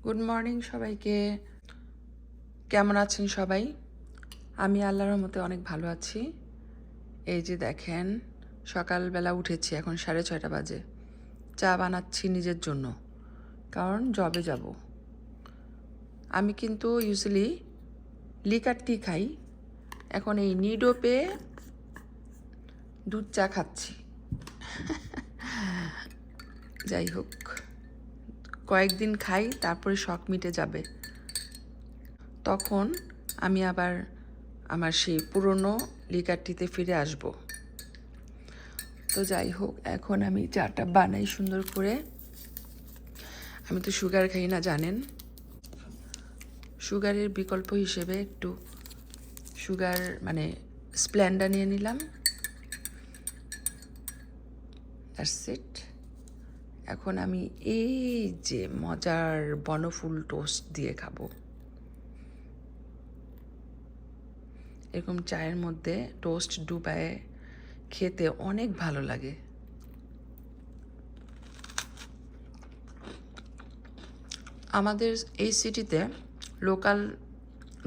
Good morning সবাইকে। কেমন আছেন সবাই? আমি আল্লাহর রহমতে অনেক ভালো আছি। এই যে দেখেন, সকালবেলা উঠেছি, এখন 6:30 বাজে। চা বানাচ্ছি নিজের জন্য, কারণ জবে যাব। আমি কিন্তু ইউজুয়ালি লিকার টি খাই, এখন এই নিডো পেয়ে দুধ চা খাচ্ছি। যাই হোক, কয়েকদিন খাই, তারপরে শখ মিটে যাবে। তখন আমি আবার আমার সেই পুরনো লিকারটিতে ফিরে আসব। তো যাই হোক, এখন আমি চাটা বানাই সুন্দর করে। আমি তো সুগার খাই না, জানেন। সুগারের বিকল্প হিসেবে একটু সুগার মানে স্প্লেন্ডা নিয়ে নিলাম। That's it. এখন আমি এই যে মজার বনফুল টোস্ট দিয়ে খাবো। এরকম চায়ের মধ্যে টোস্ট ডুবায়ে খেতে অনেক ভালো লাগে। আমাদের এই সিটিতে লোকাল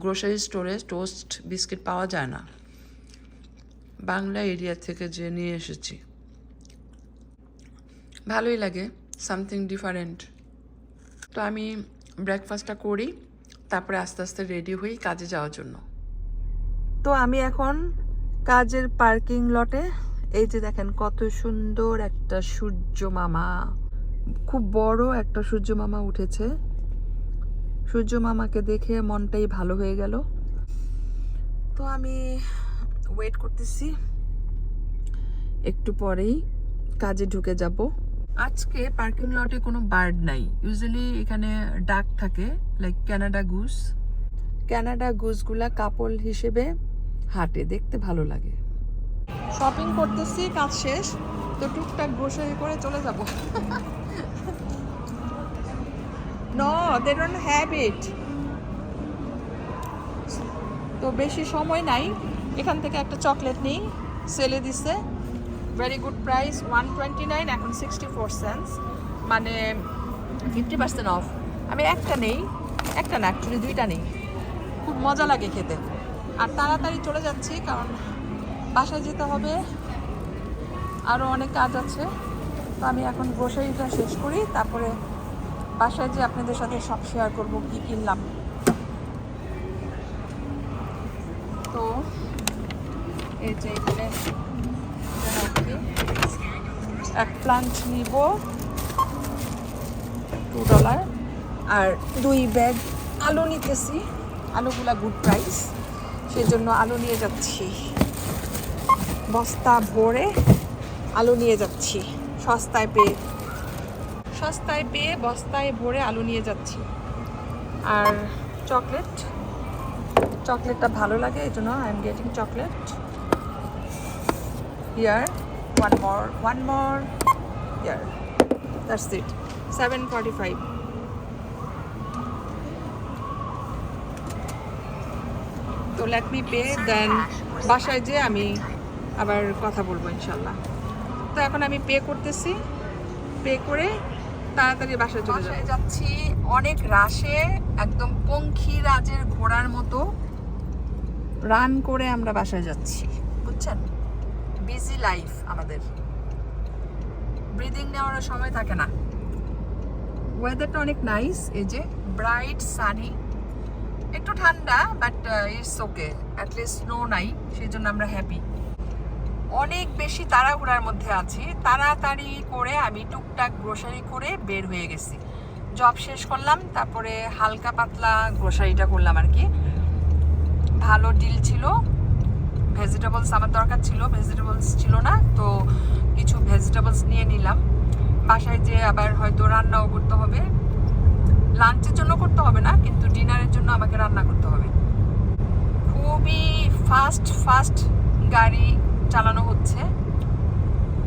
গ্রোসারি স্টোরে টোস্ট বিস্কিট পাওয়া যায় না, বাংলা এরিয়া থেকে যে নিয়ে এসেছি। ভালোই লাগে, সামথিং ডিফারেন্ট। তো আমি ব্রেকফাস্টটা করি, তারপরে আস্তে আস্তে রেডি হই কাজে যাওয়ার জন্য। তো আমি এখন কাজের পার্কিং লটে। এই যে দেখেন কত সুন্দর একটা সূর্য মামা, খুব বড় একটা সূর্য মামা উঠেছে। সূর্য মামাকে দেখে মনটাই ভালো হয়ে গেল। তো আমি ওয়েট করতেছি, একটু পরেই কাজে ঢুকে যাব। আজকে পার্কিং লটে কোনো বার্ড নাই। ইউজুয়ালি এখানে ডাক থাকে, লাইক ক্যানাডা গুস। ক্যানাডা গুসগুলা কাপল হিসেবে হাঁটে, দেখতে ভালো লাগে। শপিং করতেছি, কাজ শেষ, তো টুকটাক গ্রোসারি করে চলে যাব। No, they don't have it. তো বেশি সময় নাই, এখান থেকে একটা চকলেট নিই, সেলে দিছে, ভেরি গুড প্রাইস, 129, এখন 64 সেন্টস, মানে 50% অফ। আমি একটা নেই, একটা না অ্যাকচুয়ালি দুইটা নেই। খুব মজা লাগে খেতে। আর তাড়াতাড়ি চলে যাচ্ছি, কারণ বাসায় যেতে হবে, আরও অনেক কাজ আছে। তো আমি এখন গ্রোসারিটা শেষ করি, তারপরে বাসায় যে আপনাদের সাথে সব শেয়ার করব কি কিনলাম। তো এই যে এখানে এক প্লান্ট নিব $2, আর 2 ব্যাগ আলু নিতেছি। আলুগুলা গুড প্রাইস, সেই জন্য আলু নিয়ে যাচ্ছি, বস্তা ভরে আলু নিয়ে যাচ্ছি। সস্তায় পেয়ে বস্তায় ভরে আলু নিয়ে যাচ্ছি। আর চকলেটটা ভালো লাগে, এই জন্য I am getting chocolate. Here one more here, that's it, 7.45. তো লেট মি পে, দেন বাসায় যেয়ে আমি আবার কথা বলবো ইনশাল্লাহ। তো এখন আমি পে করতেছি, পে করে তাড়াতাড়ি বাসায় চলে যাচ্ছি। অনেক রাশে, একদম পঙ্খিরাজের ঘোড়ার মতো রান করে আমরা বাসায় যাচ্ছি, বুঝছেন। বিজি লাইফ আমাদের, ব্রিদিং নেওয়ার সময় থাকে না। ওয়েদারটা অনেক নাইস, এই যে ব্রাইট সানি, একটু ঠান্ডা, but it's okay, at least snow নাই, সেই জন্য আমরা হ্যাপি। অনেক বেশি তাড়াহুড়ার মধ্যে আছি, তাড়াতাড়ি করে আমি টুকটাক গ্রোসারি করে বের হয়ে গেছি। জব শেষ করলাম, তারপরে হালকা পাতলা গ্রোসারিটা করলাম আর কি। ভালো ডিল ছিল, ভেজিটেবলস আমার দরকার ছিল, ভেজিটেবলস ছিল না, তো কিছু ভেজিটেবলস নিয়ে নিলাম। বাসায় যেয়ে আবার হয়তো রান্নাও করতে হবে, লাঞ্চের জন্য করতে হবে না, কিন্তু ডিনারের জন্য আমাকে রান্না করতে হবে। খুবই ফাস্ট গাড়ি চালানো হচ্ছে,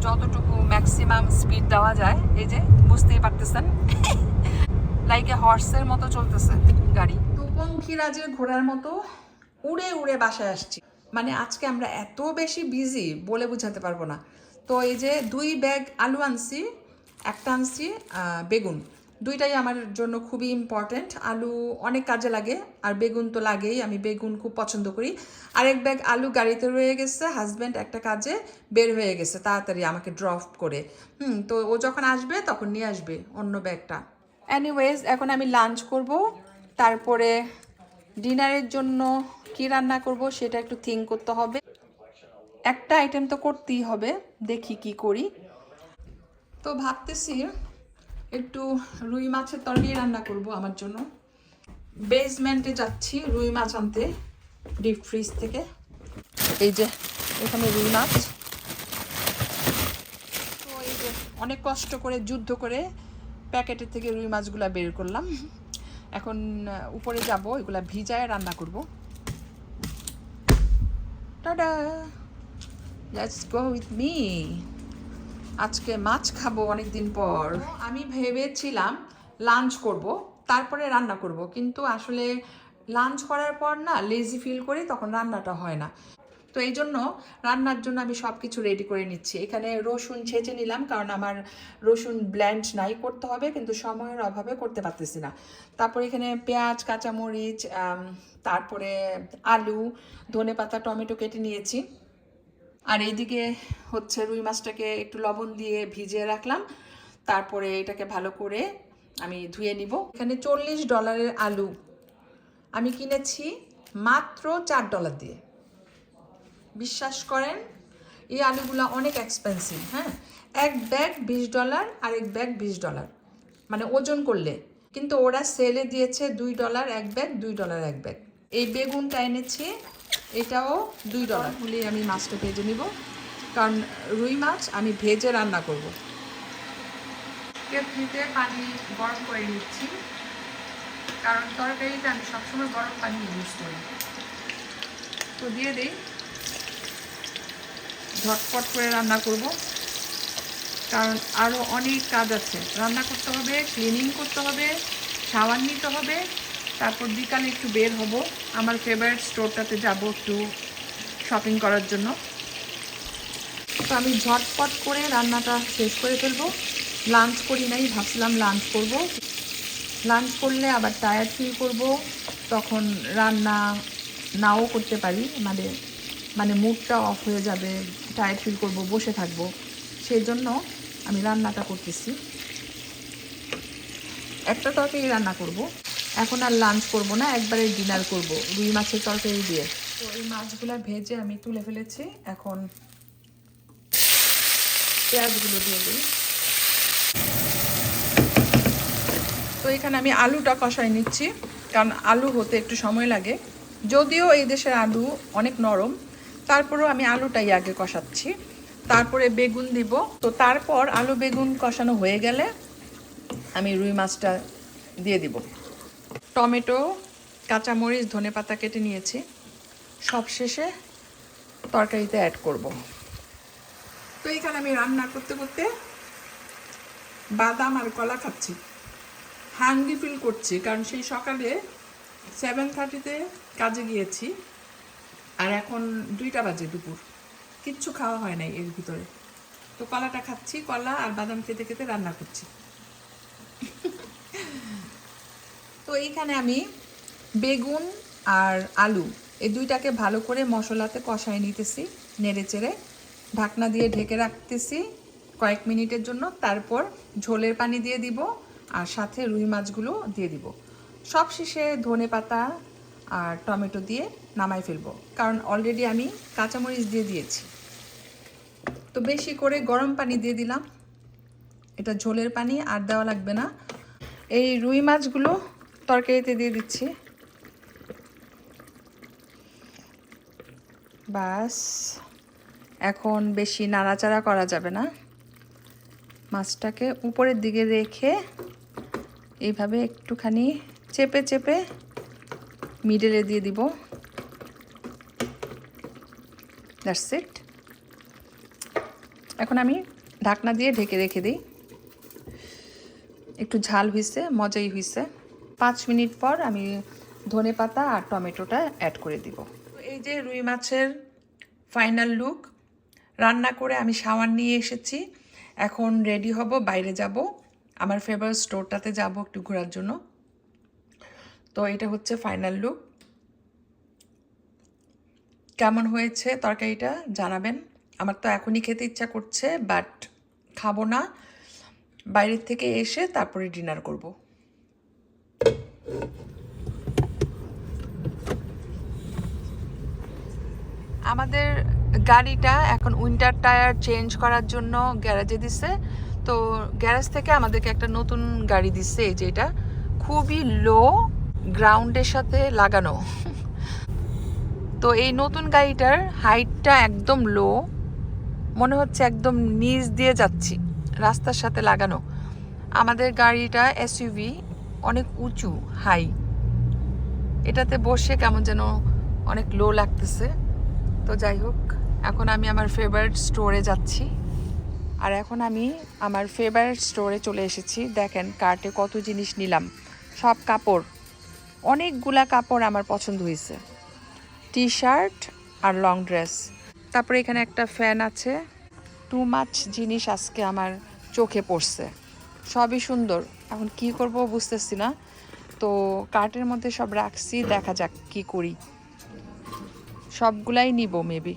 যতটুকু ম্যাক্সিমাম স্পিড দেওয়া যায়। এই যে বুঝতেই পারতেছেন, লাইক এ হর্সের মতো চলতেছে গাড়ি। তো পঙ্খিরাজের ঘোড়ার মতো উড়ে উড়ে বাসায় আসছি। মানে আজকে আমরা এত বেশি বিজি, বলে বোঝাতে পারবো না। তো এই যে 2 ব্যাগ আলু আনছি, একটা আনছি বেগুন, দুইটাই আমার জন্য খুবই ইম্পর্ট্যান্ট। আলু অনেক কাজে লাগে, আর বেগুন তো লাগেই, আমি বেগুন খুব পছন্দ করি। আরেক ব্যাগ আলু গাড়িতে রয়ে গেছে, হাজব্যান্ড একটা কাজে বের হয়ে গেছে তাড়াতাড়ি আমাকে ড্রপ করে। তো ও যখন আসবে তখন নিয়ে আসবে অন্য ব্যাগটা। এনিওয়েজ, এখন আমি লাঞ্চ করব, তারপরে ডিনারের জন্য কি রান্না করব সেটা একটু থিঙ্ক করতে হবে। একটা আইটেম তো করতেই হবে, দেখি কি করি। তো ভাবতেছি একটু রুই মাছের তরকারি রান্না করব আমার জন্য। বেসমেন্টে যাচ্ছি রুই মাছ আনতে ডিপ ফ্রিজ থেকে। এই যে এখানে রুই মাছ। তো এই যে অনেক কষ্ট করে যুদ্ধ করে প্যাকেটের থেকে রুই মাছগুলো বের করলাম। এখন উপরে যাব, এগুলা ভিজায় রান্না করব। Tata, let's go with me. আজকে মাছ খাবো অনেক দিন পর। আমি ভেবেছিলাম লাঞ্চ করব, তারপরে রান্না করব, কিন্তু আসলে লাঞ্চ করার পর না লেজি ফিল করি, তখন রান্নাটা হয় না। তো এই জন্য রান্নার জন্য আমি সব কিছু রেডি করে নিচ্ছি। এখানে রসুন ছেঁচে নিলাম, কারণ আমার রসুন ব্লেন্ড নাই, করতে হবে কিন্তু সময়ের অভাবে করতে পারতেছি না। তারপর এখানে পেঁয়াজ, কাঁচামরিচ, তারপরে আলু, ধনেপাতা, টমেটো কেটে নিয়েছি। আর এইদিকে হচ্ছে রুই মাছটাকে একটু লবণ দিয়ে ভিজিয়ে রাখলাম, তারপরে এটাকে ভালো করে আমি ধুয়ে নিব। এখানে $40 আলু আমি কিনেছি মাত্র $4 দিয়ে। বিশ্বাস করেন এই আলুগুলো অনেক এক্সপেন্সিভ। হ্যাঁ, এক ব্যাগ $20 আর এক ব্যাগ $20, মানে ওজন করলে। কিন্তু ওরা সেলে দিয়েছে $2 এক ব্যাগ, $2 এক ব্যাগ। এই বেগুনটা এনেছি, এটাও $2 হলে আমি মাছটা ভেজে নিব, কারণ রুই মাছ আমি ভেজে রান্না করব। কেটলিতে পানি গরম করে নিচ্ছি, কারণ তরকারিতে আমি সবসময় গরম পানি ইউজ করি। তো দিয়ে দিই, ঝটপট করে রান্না করব, কারণ আরও অনেক কাজ আছে। রান্না করতে হবে, ক্লিনিং করতে হবে, শাওয়ার নিতে হবে, তারপর বিকালে একটু বের হব, আমার ফেভারিট স্টোরটাতে যাব একটু শপিং করার জন্য। তো আমি ঝটপট করে রান্নাটা শেষ করে ফেলবো। লাঞ্চ করি নাই, ভাবছিলাম লাঞ্চ করব। লাঞ্চ করলে আবার টায়ার্ড ফিল করব, তখন রান্না নাও করতে পারি, মানে মুডটা অফ হয়ে যাবে, টায়ার্ড ফিল করব, বসে থাকবো। সেই জন্য আমি রান্নাটা করতেছি। একটা তরকারি রান্না করব, এখন আর লাঞ্চ করব না, একবারে ডিনার করব রুই মাছের তরকারি দিয়ে। তো এই মাছগুলো ভেজে আমি তুলে ফেলেছি, এখন পেঁয়াজগুলো দিয়ে দিই। তো এখানে আমি আলুটা কষাই নিচ্ছি, কারণ আলু হতে একটু সময় লাগে। যদিও এই দেশের আলু অনেক নরম, তারপরেও আমি আলুটাই আগে কষাচ্ছি, তারপরে বেগুন দিব। তো তারপর আলু বেগুন কষানো হয়ে গেলে আমি রুই মাছটা দিয়ে দিব। টমেটো, কাঁচামরিচ, ধনেপাতা কেটে নিয়েছি, সব শেষে তরকারিতে অ্যাড করব। তো এখানে আমি রান্না করতে করতে বাদাম আর কলা খাচ্ছি, হাঙ্গি ফিল করছি, কারণ সেই সকালে 7:30-তে কাজে গিয়েছি, আর এখন 2টা বাজে দুপুর, কিচ্ছু খাওয়া হয় নাই এর ভিতরে। তো কলাটা খাচ্ছি, কলা আর বাদাম খেতে খেতে রান্না করছি। তো এইখানে আমি বেগুন আর আলু এই দুইটাকে ভালো করে মশলাতে কষায় নিতেছি, নেড়ে চেড়ে ঢাকনা দিয়ে ঢেকে রাখতেছি কয়েক মিনিটের জন্য। তারপর ঝোলের পানি দিয়ে দিব, আর সাথে রুই মাছগুলো দিয়ে দিব। সব শেষে ধনেপাতা আর টমেটো দিয়ে নামাই ফেলবো, কারণ অলরেডি আমি কাঁচামরিচ দিয়ে দিয়েছি। তো বেশি করে গরম পানি দিয়ে দিলাম, এটা ঝোলের পানি, আর দেওয়া লাগবে না। এই রুই মাছগুলো তরকারিতে দিয়ে দিচ্ছি, বাস। এখন বেশি নাড়াচাড়া করা যাবে না, মাছটাকে উপরের দিকে রেখে এইভাবে একটুখানি চেপে চেপে মিডলে দিয়ে দিব। That's it. এখন আমি ঢাকনা দিয়ে ঢেকে রেখে দিই। একটু ঝাল হয়েছে, মজাই হয়েছে। 5 মিনিট পর আমি ধনেপাতা আর টমেটোটা অ্যাড করে দিব। এই যে রুই মাছের ফাইনাল লুক। রান্না করে আমি শাওয়ার নিয়ে এসেছি, এখন রেডি হব, বাইরে যাব। আমার ফেভারিট স্টোরটাতে যাব একটু ঘোরার জন্য। তো এটা হচ্ছে ফাইনাল লুক। কেমন হয়েছে তরকারিটা জানাবেন। আমার তো এখনই খেতে ইচ্ছা করছে, বাট খাবো না, বাইরের থেকে এসে তারপরে ডিনার করব। আমাদের গাড়িটা এখন উইন্টার টায়ার চেঞ্জ করার জন্য গ্যারেজে দিছে। তো গ্যারেজ থেকে আমাদেরকে একটা নতুন গাড়ি দিচ্ছে, এই যে এটা খুবই লো গ্রাউন্ডের সাথে লাগানো। তো এই নতুন গাড়িটার হাইটটা একদম লো, মনে হচ্ছে একদম নিচ দিয়ে যাচ্ছি, রাস্তার সাথে লাগানো। আমাদের গাড়িটা এসইউভি, অনেক উঁচু হাই, এটাতে বসে কেমন যেন অনেক লো লাগতেছে। তো যাই হোক, এখন আমি আমার ফেভারিট স্টোরে যাচ্ছি। আর এখন আমি আমার ফেভারিট স্টোরে চলে এসেছি। দেখেন কার্টে কত জিনিস নিলাম, সব কাপড়, অনেকগুলা কাপড় আমার পছন্দ হয়েছে, টি শার্ট আর লং ড্রেস। তারপরে এখানে একটা ফ্যান আছে। টু মাচ জিনিস আজকে আমার চোখে পড়ছে, সবই সুন্দর। এখন কি করব বুঝতেছি না, তো কার্টের মধ্যে সব রাখছি, দেখা যাক কি করি। সবগুলাই নিব মেবি।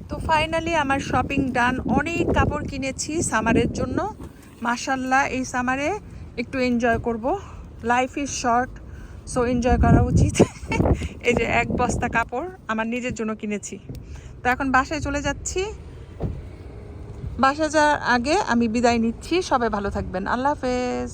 তো ফাইনালি আমার শপিং ডান। অনেক কাপড় কিনেছি সামারের জন্য। মাশাল্লাহ, এই সামারে একটু এনজয় করব। Life is short, so enjoy করা উচিত। এই যে এক বস্তা কাপড় আমার নিজের জন্য কিনেছি। তো এখন বাসায় চলে যাচ্ছি। বাসায় যাওয়ার আগে আমি বিদায় নিচ্ছি। সবাই ভালো থাকবেন। আল্লাহ হাফেজ।